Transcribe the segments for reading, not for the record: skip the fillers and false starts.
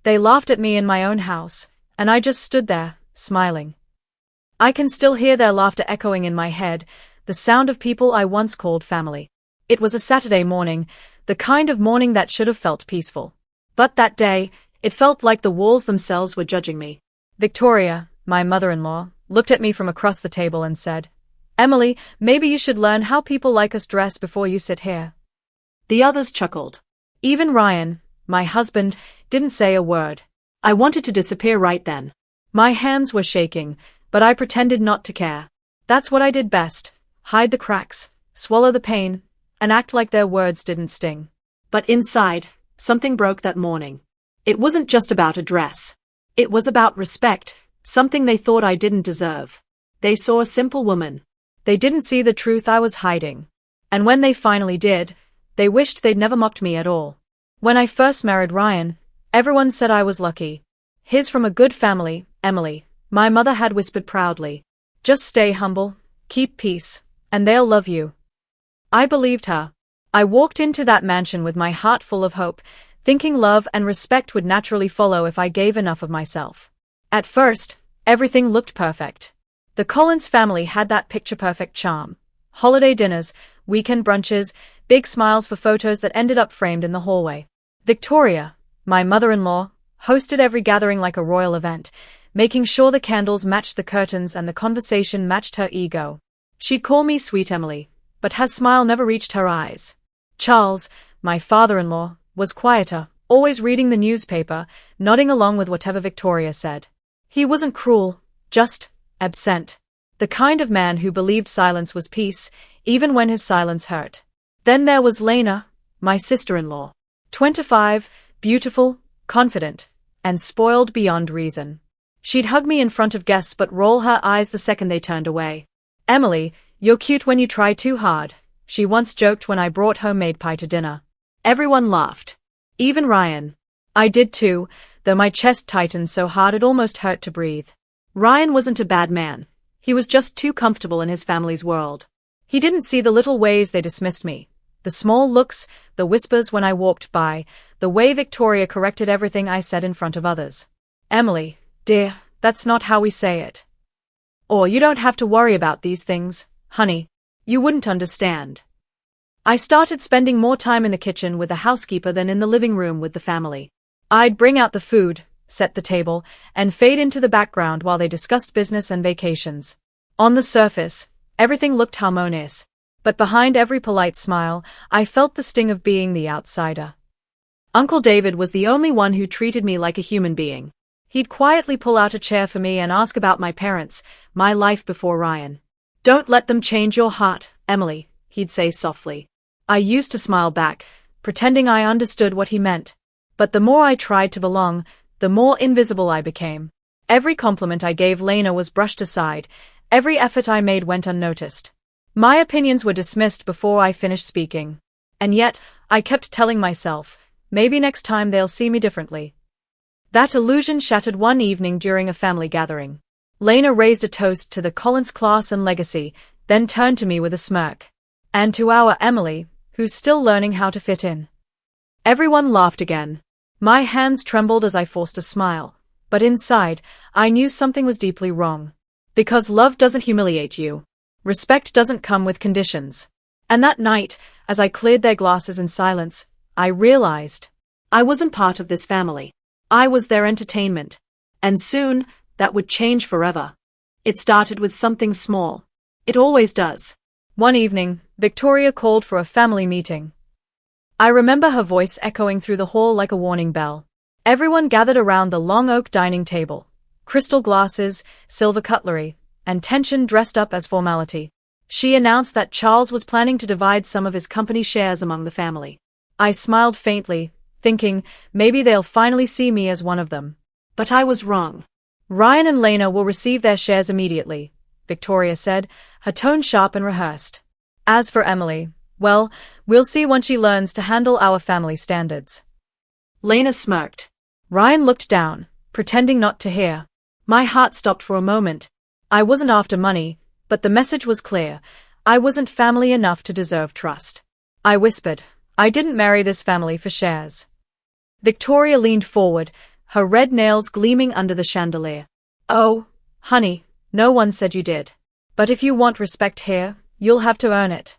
They laughed at me in my own house, and I just stood there, smiling. I can still hear their laughter echoing in my head, the sound of people I once called family. It was a Saturday morning, the kind of morning that should have felt peaceful. But that day, it felt like the walls themselves were judging me. Victoria, my mother-in-law, looked at me from across the table and said, "Emily, maybe you should learn how people like us dress before you sit here." The others chuckled. Even Ryan, my husband, didn't say a word. I wanted to disappear right then. My hands were shaking, but I pretended not to care. That's what I did best, hide the cracks, swallow the pain, and act like their words didn't sting. But inside, something broke that morning. It wasn't just about a dress. It was about respect, something they thought I didn't deserve. They saw a simple woman. They didn't see the truth I was hiding. And when they finally did, they wished they'd never mocked me at all. When I first married Ryan, everyone said I was lucky. He's from a good family, Emily, my mother had whispered proudly. Just stay humble, keep peace, and they'll love you. I believed her. I walked into that mansion with my heart full of hope, thinking love and respect would naturally follow if I gave enough of myself. At first, everything looked perfect. The Collins family had that picture-perfect charm. Holiday dinners, weekend brunches, big smiles for photos that ended up framed in the hallway. Victoria, my mother-in-law, hosted every gathering like a royal event, making sure the candles matched the curtains and the conversation matched her ego. She'd call me Sweet Emily, but her smile never reached her eyes. Charles, my father-in-law, was quieter, always reading the newspaper, nodding along with whatever Victoria said. He wasn't cruel, just absent. The kind of man who believed silence was peace, even when his silence hurt. Then there was Lena, my sister-in-law. 25, beautiful, confident, and spoiled beyond reason. She'd hug me in front of guests but roll her eyes the second they turned away. "Emily, you're cute when you try too hard," she once joked when I brought homemade pie to dinner. Everyone laughed. Even Ryan. I did too, though my chest tightened so hard it almost hurt to breathe. Ryan wasn't a bad man. He was just too comfortable in his family's world. He didn't see the little ways they dismissed me. The small looks, the whispers when I walked by, the way Victoria corrected everything I said in front of others. "Emily, dear, that's not how we say it." Or "You don't have to worry about these things, honey. You wouldn't understand." I started spending more time in the kitchen with the housekeeper than in the living room with the family. I'd bring out the food, set the table, and fade into the background while they discussed business and vacations. On the surface, everything looked harmonious. But behind every polite smile, I felt the sting of being the outsider. Uncle David was the only one who treated me like a human being. He'd quietly pull out a chair for me and ask about my parents, my life before Ryan. "Don't let them change your heart, Emily," he'd say softly. I used to smile back, pretending I understood what he meant. But the more I tried to belong, the more invisible I became. Every compliment I gave Lena was brushed aside, every effort I made went unnoticed. My opinions were dismissed before I finished speaking. And yet, I kept telling myself, maybe next time they'll see me differently. That illusion shattered one evening during a family gathering. Lena raised a toast to the Collins class and legacy, then turned to me with a smirk. "And to our Emily, who's still learning how to fit in." Everyone laughed again. My hands trembled as I forced a smile, but inside, I knew something was deeply wrong. Because love doesn't humiliate you. Respect doesn't come with conditions. And that night, as I cleared their glasses in silence, I realized I wasn't part of this family. I was their entertainment. And soon, that would change forever. It started with something small. It always does. One evening, Victoria called for a family meeting. I remember her voice echoing through the hall like a warning bell. Everyone gathered around the long oak dining table. Crystal glasses, silver cutlery, and tension dressed up as formality. She announced that Charles was planning to divide some of his company shares among the family. I smiled faintly, thinking, maybe they'll finally see me as one of them. But I was wrong. "Ryan and Lena will receive their shares immediately," Victoria said, her tone sharp and rehearsed. "As for Emily, well, we'll see once she learns to handle our family standards." Lena smirked. Ryan looked down, pretending not to hear. My heart stopped for a moment. I wasn't after money, but the message was clear. I wasn't family enough to deserve trust. I whispered, "I didn't marry this family for shares." Victoria leaned forward, her red nails gleaming under the chandelier. "Oh, honey, no one said you did. But if you want respect here, you'll have to earn it."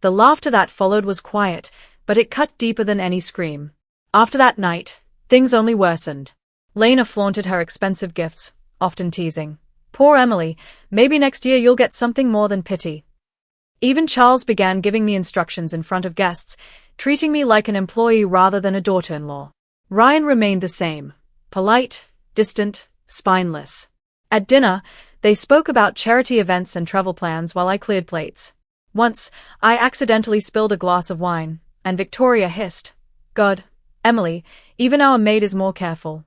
The laughter that followed was quiet, but it cut deeper than any scream. After that night, things only worsened. Lena flaunted her expensive gifts, often teasing, "Poor Emily, maybe next year you'll get something more than pity." Even Charles began giving me instructions in front of guests, treating me like an employee rather than a daughter-in-law. Ryan remained the same, polite, distant, spineless. At dinner, they spoke about charity events and travel plans while I cleared plates. Once, I accidentally spilled a glass of wine, and Victoria hissed, "God, Emily, even our maid is more careful."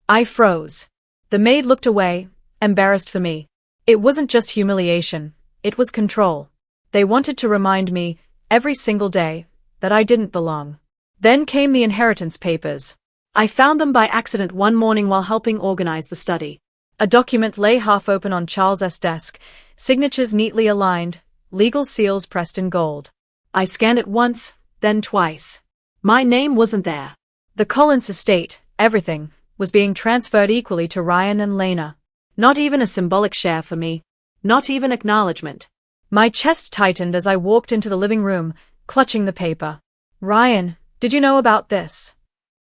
I froze. The maid looked away, embarrassed for me. It wasn't just humiliation, it was control. They wanted to remind me, every single day, that I didn't belong. Then came the inheritance papers. I found them by accident one morning while helping organize the study. A document lay half open on Charles's desk, signatures neatly aligned, legal seals pressed in gold. I scanned it once, then twice. My name wasn't there. The Collins estate, everything, was being transferred equally to Ryan and Lena. Not even a symbolic share for me. Not even acknowledgement. My chest tightened as I walked into the living room, clutching the paper. "Ryan, did you know about this?"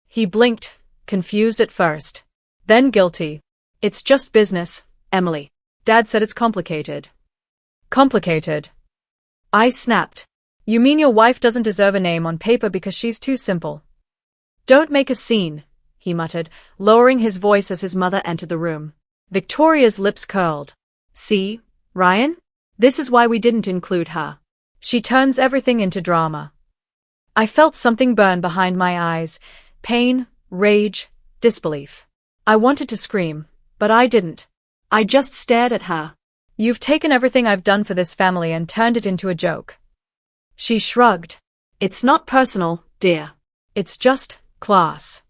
He blinked, confused at first. Then guilty. "It's just business, Emily. Dad said it's complicated." Complicated? I snapped. "You mean your wife doesn't deserve a name on paper because she's too simple?" "Don't make a scene," he muttered, lowering his voice as his mother entered the room. Victoria's lips curled. "See, Ryan? This is why we didn't include her. She turns everything into drama." I felt something burn behind my eyes, pain, rage, disbelief. I wanted to scream, but I didn't. I just stared at her. "You've taken everything I've done for this family and turned it into a joke." She shrugged. "It's not personal, dear. It's just class."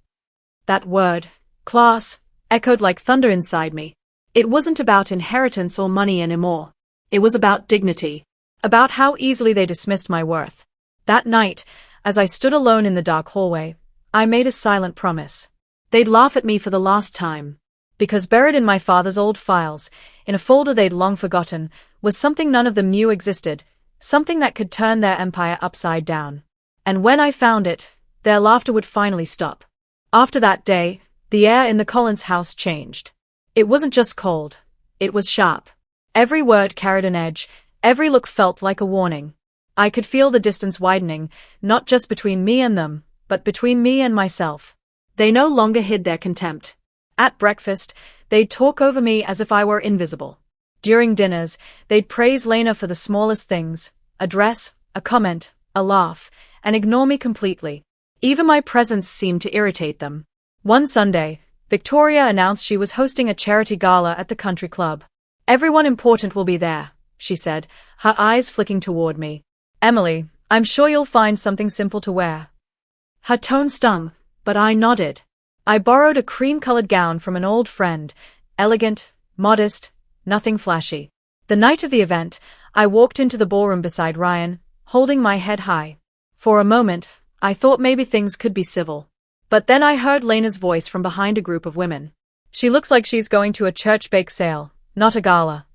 That word, class, echoed like thunder inside me. It wasn't about inheritance or money anymore. It was about dignity. About how easily they dismissed my worth. That night, as I stood alone in the dark hallway, I made a silent promise. They'd laugh at me for the last time. Because buried in my father's old files, in a folder they'd long forgotten, was something none of them knew existed, something that could turn their empire upside down. And when I found it, their laughter would finally stop. After that day, the air in the Collins house changed. It wasn't just cold. It was sharp. Every word carried an edge, every look felt like a warning. I could feel the distance widening, not just between me and them, but between me and myself. They no longer hid their contempt. At breakfast, they'd talk over me as if I were invisible. During dinners, they'd praise Lena for the smallest things, a dress, a comment, a laugh, and ignore me completely. Even my presence seemed to irritate them. One Sunday, Victoria announced she was hosting a charity gala at the country club. "Everyone important will be there," she said, her eyes flicking toward me. "Emily, I'm sure you'll find something simple to wear." Her tone stung, but I nodded. I borrowed a cream-colored gown from an old friend, elegant, modest, nothing flashy. The night of the event, I walked into the ballroom beside Ryan, holding my head high. For a moment, I thought maybe things could be civil. But then I heard Lena's voice from behind a group of women. "She looks like she's going to a church bake sale, not a gala."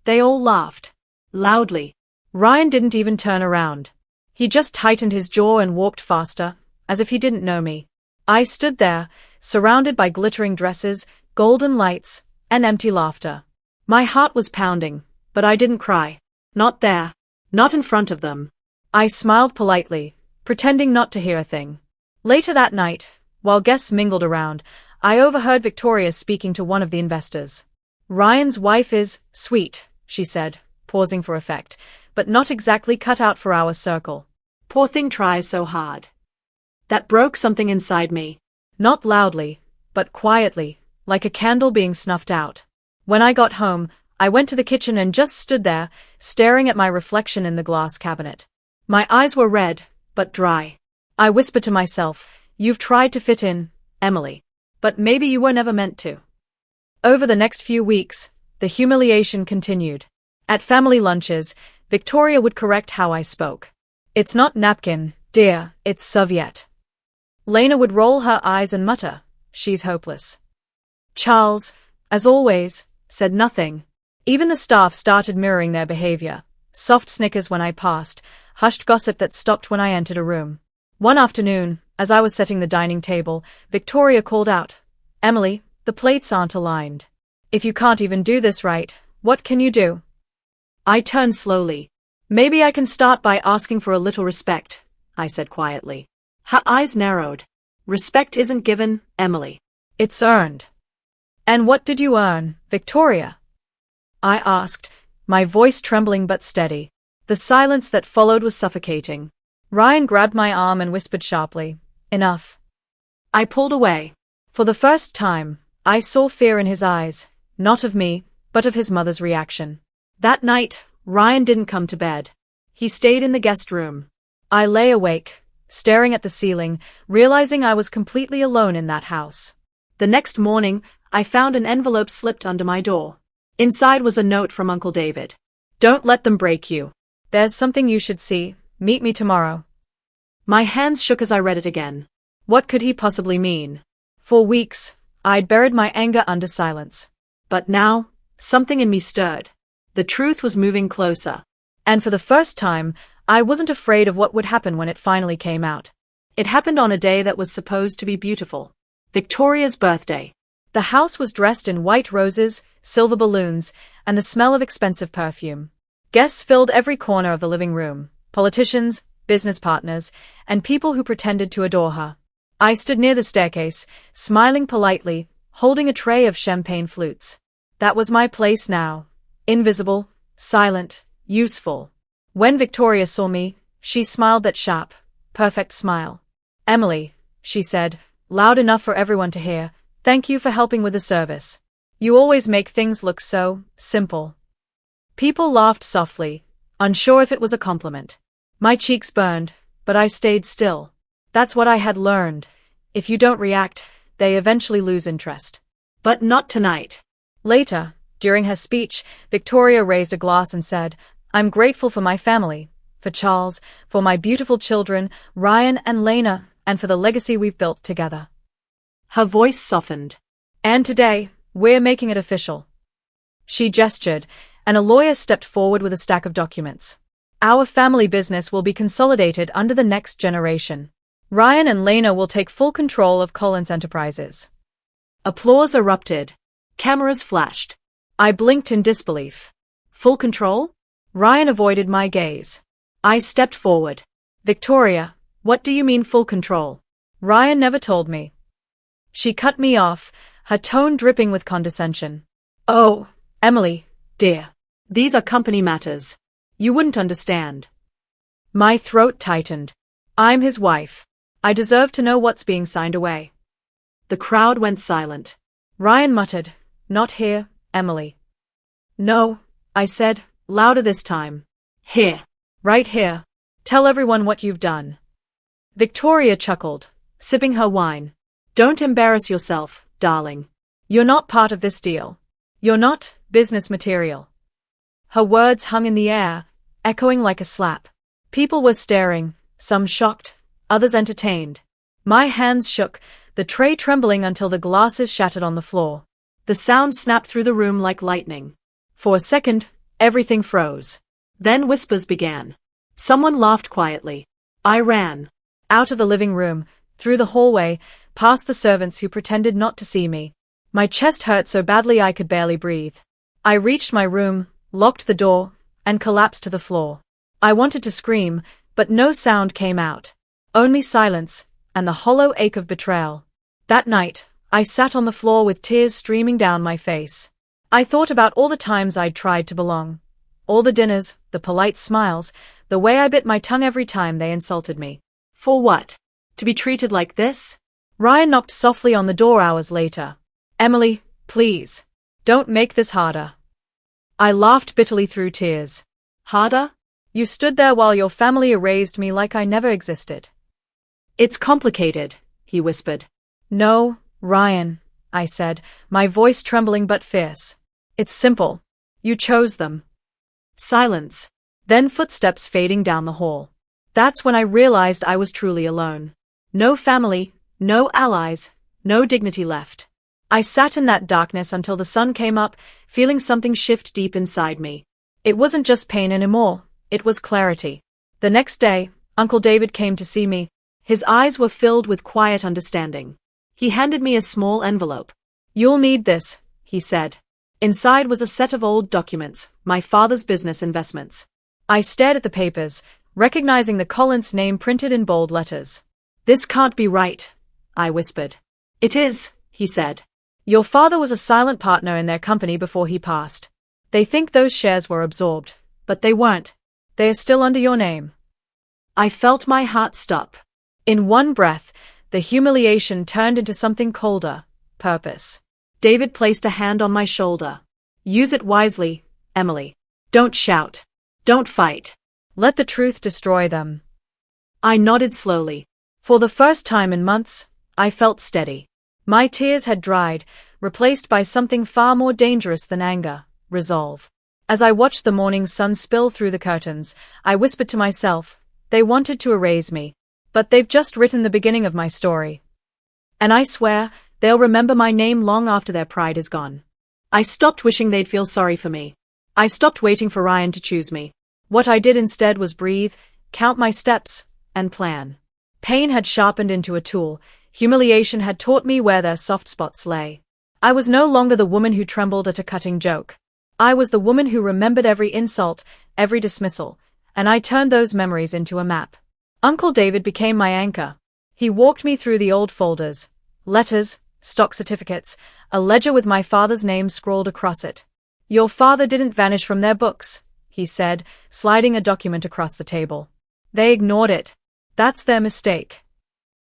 They all laughed. Loudly. Ryan didn't even turn around. He just tightened his jaw and walked faster, as if he didn't know me. I stood there, surrounded by glittering dresses, golden lights, and empty laughter. My heart was pounding, but I didn't cry. Not there. Not in front of them. I smiled politely, pretending not to hear a thing. Later that night, while guests mingled around, I overheard Victoria speaking to one of the investors. "Ryan's wife is sweet," she said, pausing for effect, "but not exactly cut out for our circle. Poor thing tries so hard." That broke something inside me. Not loudly, but quietly, like a candle being snuffed out. When I got home, I went to the kitchen and just stood there, staring at my reflection in the glass cabinet. My eyes were red, but dry. I whispered to myself, "You've tried to fit in, Emily. But maybe you were never meant to." Over the next few weeks, the humiliation continued. At family lunches, Victoria would correct how I spoke. "It's not napkin, dear, it's Soviet." Lena would roll her eyes and mutter, she's hopeless. Charles, as always, said nothing. Even the staff started mirroring their behavior. Soft snickers when I passed, hushed gossip that stopped when I entered a room. One afternoon, as I was setting the dining table, Victoria called out, "Emily, the plates aren't aligned. If you can't even do this right, what can you do?" I turned slowly. "Maybe I can start by asking for a little respect," I said quietly. Her eyes narrowed. "Respect isn't given, Emily. It's earned." "And what did you earn, Victoria?" I asked, my voice trembling but steady. The silence that followed was suffocating. Ryan grabbed my arm and whispered sharply, "Enough." I pulled away. For the first time, I saw fear in his eyes, not of me, but of his mother's reaction. That night, Ryan didn't come to bed. He stayed in the guest room. I lay awake, staring at the ceiling, realizing I was completely alone in that house. The next morning, I found an envelope slipped under my door. Inside was a note from Uncle David. "Don't let them break you. There's something you should see. Meet me tomorrow." My hands shook as I read it again. What could he possibly mean? For weeks, I'd buried my anger under silence. But now, something in me stirred. The truth was moving closer. And for the first time, I wasn't afraid of what would happen when it finally came out. It happened on a day that was supposed to be beautiful. Victoria's birthday. The house was dressed in white roses, silver balloons, and the smell of expensive perfume. Guests filled every corner of the living room. Politicians, business partners, and people who pretended to adore her. I stood near the staircase, smiling politely, holding a tray of champagne flutes. That was my place now. Invisible, silent, useful. When Victoria saw me, she smiled that sharp, perfect smile. "Emily," she said, loud enough for everyone to hear, "thank you for helping with the service. You always make things look so simple." People laughed softly, unsure if it was a compliment. My cheeks burned, but I stayed still. That's what I had learned. If you don't react, they eventually lose interest. But not tonight. Later, during her speech, Victoria raised a glass and said, "I'm grateful for my family, for Charles, for my beautiful children, Ryan and Lena, and for the legacy we've built together." Her voice softened. "And today, we're making it official." She gestured, and a lawyer stepped forward with a stack of documents. "Our family business will be consolidated under the next generation. Ryan and Lena will take full control of Collins Enterprises." Applause erupted. Cameras flashed. I blinked in disbelief. Full control? Ryan avoided my gaze. I stepped forward. "Victoria, what do you mean full control? Ryan never told me." She cut me off, her tone dripping with condescension. "Oh, Emily, dear. These are company matters. You wouldn't understand." My throat tightened. I'm his wife. I deserve to know what's being signed away. The crowd went silent. Ryan muttered, "Not here, Emily." "No," I said, louder this time. "Here. Right here. Tell everyone what you've done." Victoria chuckled, sipping her wine. "Don't embarrass yourself, darling. You're not part of this deal. You're not business material." Her words hung in the air, echoing like a slap. People were staring, some shocked, others entertained. My hands shook, the tray trembling until the glasses shattered on the floor. The sound snapped through the room like lightning. For a second, everything froze. Then whispers began. Someone laughed quietly. I ran. Out of the living room, through the hallway, past the servants who pretended not to see me. My chest hurt so badly I could barely breathe. I reached my room, locked the door, and collapsed to the floor. I wanted to scream, but no sound came out. Only silence, and the hollow ache of betrayal. That night, I sat on the floor with tears streaming down my face. I thought about all the times I'd tried to belong. All the dinners, the polite smiles, the way I bit my tongue every time they insulted me. For what? To be treated like this? Ryan knocked softly on the door hours later. "Emily, please. Don't make this harder." I laughed bitterly through tears. "Harder? You stood there while your family erased me like I never existed." "It's complicated," he whispered. "No, Ryan," I said, my voice trembling but fierce. "It's simple. You chose them." Silence. Then footsteps fading down the hall. That's when I realized I was truly alone. No family, no allies, No dignity left. I sat in that darkness until the sun came up, feeling something shift deep inside me. It wasn't just pain anymore, it was clarity. The next day, Uncle David came to see me. His eyes were filled with quiet understanding. He handed me a small envelope. "You'll need this," he said. Inside was a set of old documents, my father's business investments. I stared at the papers, recognizing the Collins name printed in bold letters. "This can't be right," I whispered. "It is," he said. "Your father was a silent partner in their company before he passed. They think those shares were absorbed, but they weren't. They are still under your name." I felt my heart stop. In one breath, the humiliation turned into something colder, purpose. David placed a hand on my shoulder. "Use it wisely, Emily. Don't shout. Don't fight. Let the truth destroy them." I nodded slowly. For the first time in months, I felt steady. My tears had dried, replaced by something far more dangerous than anger, resolve. As I watched the morning sun spill through the curtains, I whispered to myself, they wanted to erase me. But they've just written the beginning of my story. And I swear, they'll remember my name long after their pride is gone. I stopped wishing they'd feel sorry for me. I stopped waiting for Ryan to choose me. What I did instead was breathe, count my steps, and plan. Pain had sharpened into a tool. Humiliation had taught me where their soft spots lay. I was no longer the woman who trembled at a cutting joke. I was the woman who remembered every insult, every dismissal, and I turned those memories into a map. Uncle David became my anchor. He walked me through the old folders, letters, stock certificates, a ledger with my father's name scrawled across it. "Your father didn't vanish from their books," he said, sliding a document across the table. "They ignored it. That's their mistake."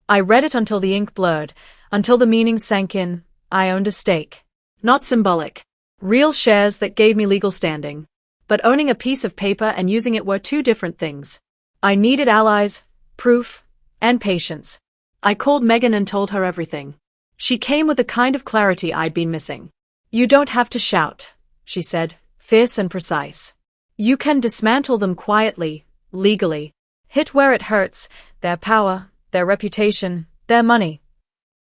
I read it until the ink blurred, until the meaning sank in. I owned a stake. Not symbolic. Real shares that gave me legal standing. But owning a piece of paper and using it were two different things. I needed allies, proof, and patience. I called Megan and told her everything. She came with the kind of clarity I'd been missing. "You don't have to shout," she said, fierce and precise. "You can dismantle them quietly, legally. Hit where it hurts, their power, their reputation, their money."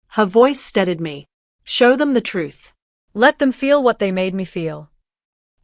Her voice steadied me. "Show them the truth. Let them feel what they made me feel."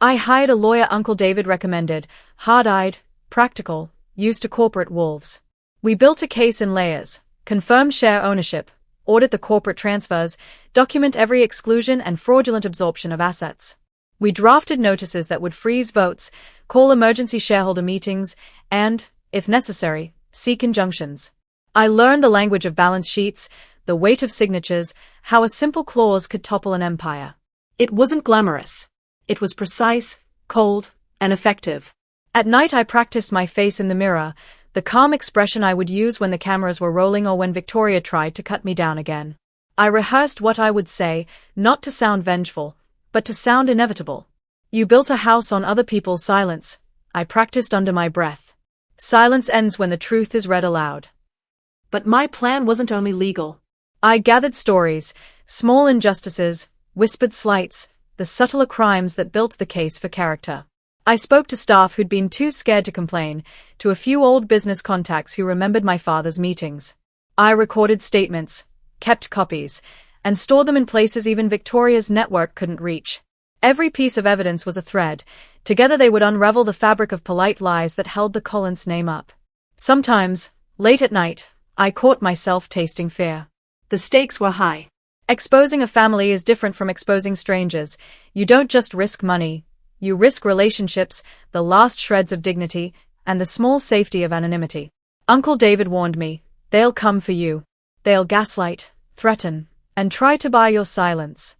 I hired a lawyer Uncle David recommended, hard-eyed, practical, used to corporate wolves. We built a case in layers, confirmed share ownership, audit the corporate transfers, document every exclusion and fraudulent absorption of assets. We drafted notices that would freeze votes, call emergency shareholder meetings, and, if necessary, seek injunctions. I learned the language of balance sheets, the weight of signatures, how a simple clause could topple an empire. It wasn't glamorous. It was precise, cold, and effective. At night I practiced my face in the mirror, the calm expression I would use when the cameras were rolling or when Victoria tried to cut me down again. I rehearsed what I would say, not to sound vengeful, but to sound inevitable. "You built a house on other people's silence," I practiced under my breath. "Silence ends when the truth is read aloud." But my plan wasn't only legal. I gathered stories, small injustices, whispered slights, the subtler crimes that built the case for character. I spoke to staff who'd been too scared to complain, to a few old business contacts who remembered my father's meetings. I recorded statements, kept copies, and stored them in places even Victoria's network couldn't reach. Every piece of evidence was a thread. Together they would unravel the fabric of polite lies that held the Collins name up. Sometimes, late at night, I caught myself tasting fear. The stakes were high. Exposing a family is different from exposing strangers. You don't just risk money. You risk relationships, the last shreds of dignity, and the small safety of anonymity. Uncle David warned me, "They'll come for you. They'll gaslight, threaten, and try to buy your silence."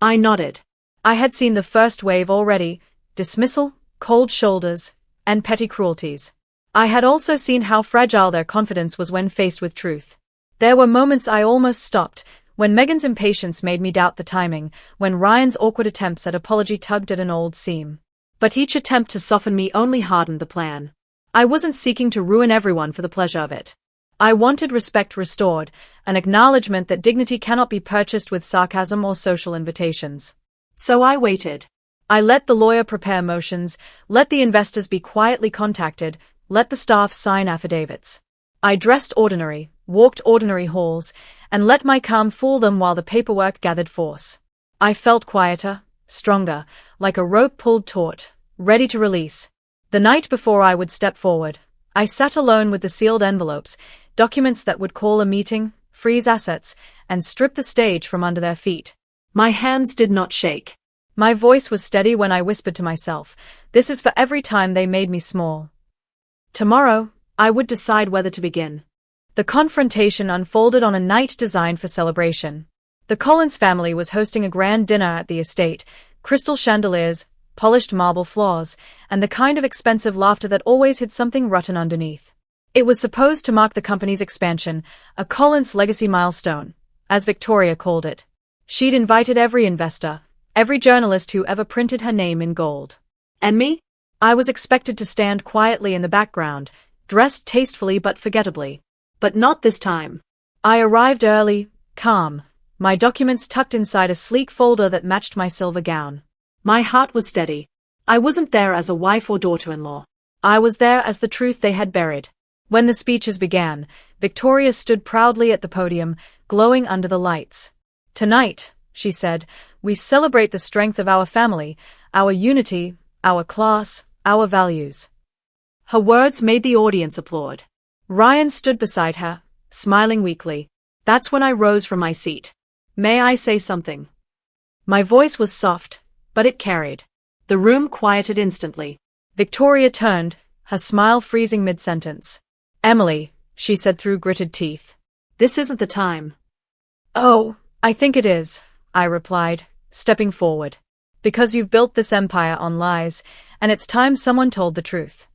I nodded. I had seen the first wave already, dismissal, cold shoulders, and petty cruelties. I had also seen how fragile their confidence was when faced with truth. There were moments I almost stopped, when Megan's impatience made me doubt the timing, when Ryan's awkward attempts at apology tugged at an old seam. But each attempt to soften me only hardened the plan. I wasn't seeking to ruin everyone for the pleasure of it. I wanted respect restored, an acknowledgement that dignity cannot be purchased with sarcasm or social invitations. So I waited. I let the lawyer prepare motions, let the investors be quietly contacted, let the staff sign affidavits. I dressed ordinary, walked ordinary halls, and let my calm fool them while the paperwork gathered force. I felt quieter, stronger, like a rope pulled taut, ready to release. The night before I would step forward, I sat alone with the sealed envelopes, documents that would call a meeting, freeze assets, and strip the stage from under their feet. My hands did not shake. My voice was steady when I whispered to myself, "This is for every time they made me small." Tomorrow, I would decide whether to begin. The confrontation unfolded on a night designed for celebration. The Collins family was hosting a grand dinner at the estate, crystal chandeliers, polished marble floors, and the kind of expensive laughter that always hid something rotten underneath. It was supposed to mark the company's expansion, a Collins legacy milestone, as Victoria called it. She'd invited every investor, every journalist who ever printed her name in gold. And me? I was expected to stand quietly in the background, dressed tastefully but forgettably. But not this time. I arrived early, calm, my documents tucked inside a sleek folder that matched my silver gown. My heart was steady. I wasn't there as a wife or daughter-in-law. I was there as the truth they had buried. When the speeches began, Victoria stood proudly at the podium, glowing under the lights. "Tonight," she said, "we celebrate the strength of our family, our unity, our class, our values." Her words made the audience applaud. Ryan stood beside her, smiling weakly. That's when I rose from my seat. "May I say something?" My voice was soft, but it carried. The room quieted instantly. Victoria turned, her smile freezing mid-sentence. "Emily," she said through gritted teeth. "This isn't the time." "Oh, I think it is," I replied, stepping forward. "Because you've built this empire on lies, and it's time someone told the truth."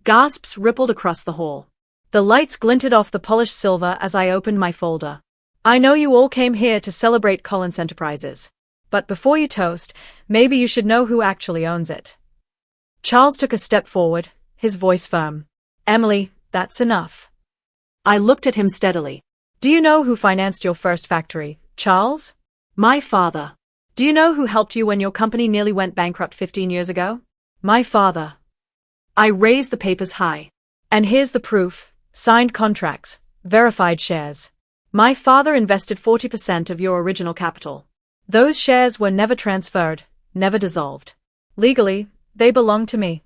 Gasps rippled across the hall. The lights glinted off the polished silver as I opened my folder. "I know you all came here to celebrate Collins Enterprises. But before you toast, maybe you should know who actually owns it." Charles took a step forward, his voice firm. "Emily, that's enough." I looked at him steadily. "Do you know who financed your first factory, Charles?" "My father." "Do you know who helped you when your company nearly went bankrupt 15 years ago?" "My father." I raised the papers high. "And here's the proof, signed contracts, verified shares. My father invested 40% of your original capital. Those shares were never transferred, never dissolved. Legally, they belong to me."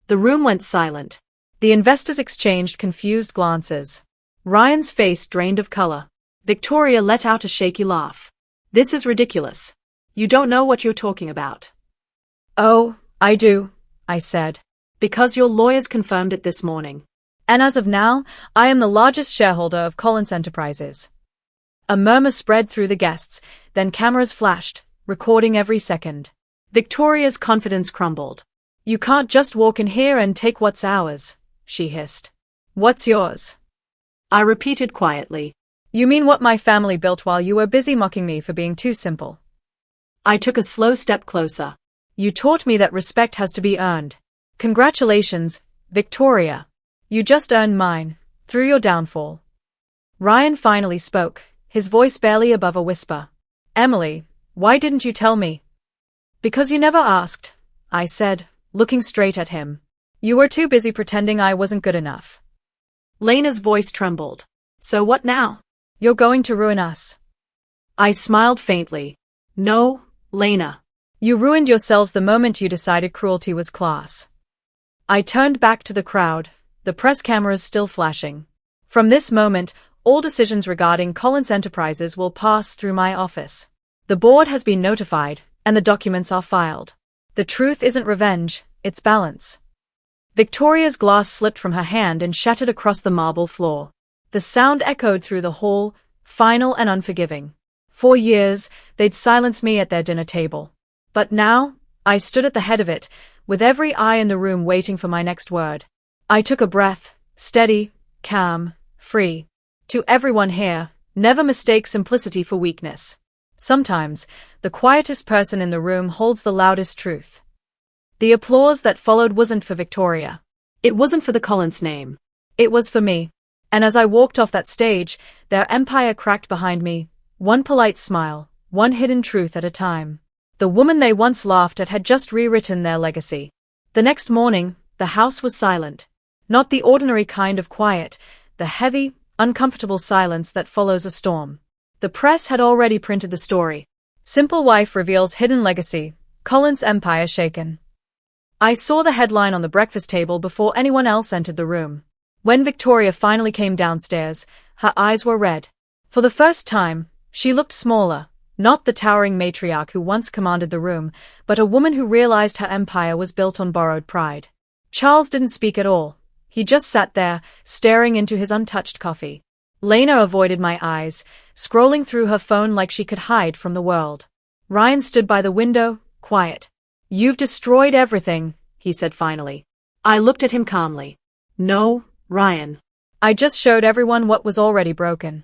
The room went silent. The investors exchanged confused glances. Ryan's face drained of color. Victoria let out a shaky laugh. "This is ridiculous. You don't know what you're talking about." "Oh, I do," I said. "Because your lawyers confirmed it this morning. And as of now, I am the largest shareholder of Collins Enterprises." A murmur spread through the guests, then cameras flashed, recording every second. Victoria's confidence crumbled. "You can't just walk in here and take what's ours," she hissed. "What's yours?" I repeated quietly. "You mean what my family built while you were busy mocking me for being too simple." I took a slow step closer. "You taught me that respect has to be earned. Congratulations, Victoria. You just earned mine, through your downfall." Ryan finally spoke, his voice barely above a whisper. "Emily, why didn't you tell me?" "Because you never asked," I said, looking straight at him. "You were too busy pretending I wasn't good enough." Lena's voice trembled. "So what now?" "You're going to ruin us." I smiled faintly. "No, Lena. You ruined yourselves the moment you decided cruelty was class." I turned back to the crowd, the press cameras still flashing. "From this moment, all decisions regarding Collins Enterprises will pass through my office. The board has been notified, and the documents are filed. The truth isn't revenge, it's balance." Victoria's glass slipped from her hand and shattered across the marble floor. The sound echoed through the hall, final and unforgiving. For years, they'd silenced me at their dinner table. But now, I stood at the head of it, with every eye in the room waiting for my next word. I took a breath, steady, calm, free. "To everyone here, never mistake simplicity for weakness. Sometimes, the quietest person in the room holds the loudest truth." The applause that followed wasn't for Victoria. It wasn't for the Collins name. It was for me. And as I walked off that stage, their empire cracked behind me, one polite smile, one hidden truth at a time. The woman they once laughed at had just rewritten their legacy. The next morning, the house was silent. Not the ordinary kind of quiet, the heavy, uncomfortable silence that follows a storm. The press had already printed the story. Simple wife reveals hidden legacy, Colin's empire shaken. I saw the headline on the breakfast table before anyone else entered the room. When Victoria finally came downstairs, her eyes were red. For the first time, she looked smaller, not the towering matriarch who once commanded the room, but a woman who realized her empire was built on borrowed pride. Charles didn't speak at all. He just sat there, staring into his untouched coffee. Lena avoided my eyes, scrolling through her phone like she could hide from the world. Ryan stood by the window, quiet. "You've destroyed everything," he said finally. I looked at him calmly. "No, Ryan. I just showed everyone what was already broken."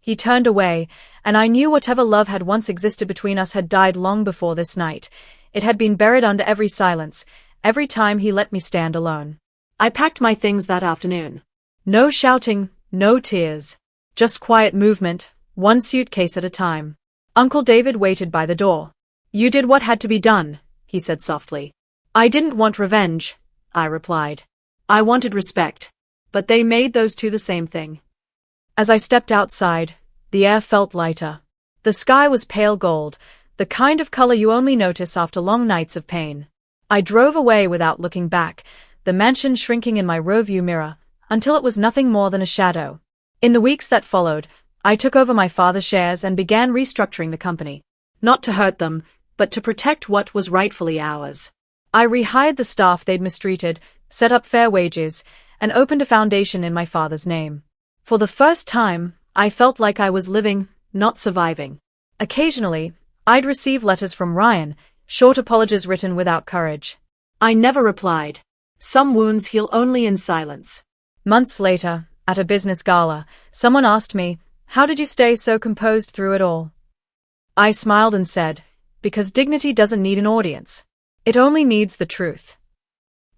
He turned away, and I knew whatever love had once existed between us had died long before this night. It had been buried under every silence, every time he let me stand alone. I packed my things that afternoon. No shouting, no tears. Just quiet movement, one suitcase at a time. Uncle David waited by the door. "You did what had to be done," he said softly. "I didn't want revenge," I replied. "I wanted respect. But they made those two the same thing." As I stepped outside, the air felt lighter. The sky was pale gold, the kind of color you only notice after long nights of pain. I drove away without looking back, the mansion shrinking in my rearview mirror, until it was nothing more than a shadow. In the weeks that followed, I took over my father's shares and began restructuring the company. Not to hurt them, but to protect what was rightfully ours. I rehired the staff they'd mistreated, set up fair wages, and opened a foundation in my father's name. For the first time, I felt like I was living, not surviving. Occasionally, I'd receive letters from Ryan, short apologies written without courage. I never replied. Some wounds heal only in silence. Months later, at a business gala, someone asked me, "How did you stay so composed through it all?" I smiled and said, "Because dignity doesn't need an audience. It only needs the truth."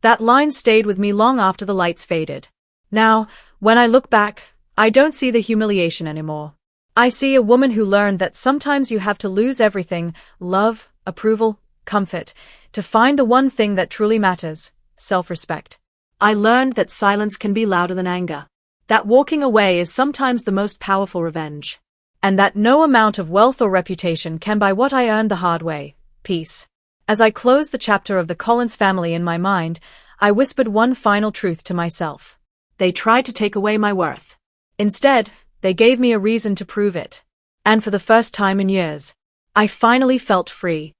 That line stayed with me long after the lights faded. Now, when I look back, I don't see the humiliation anymore. I see a woman who learned that sometimes you have to lose everything, love, approval, comfort, to find the one thing that truly matters, self-respect. I learned that silence can be louder than anger, that walking away is sometimes the most powerful revenge, and that no amount of wealth or reputation can buy what I earned the hard way, peace. As I closed the chapter of the Collins family in my mind, I whispered one final truth to myself. They tried to take away my worth. Instead, they gave me a reason to prove it. And for the first time in years, I finally felt free.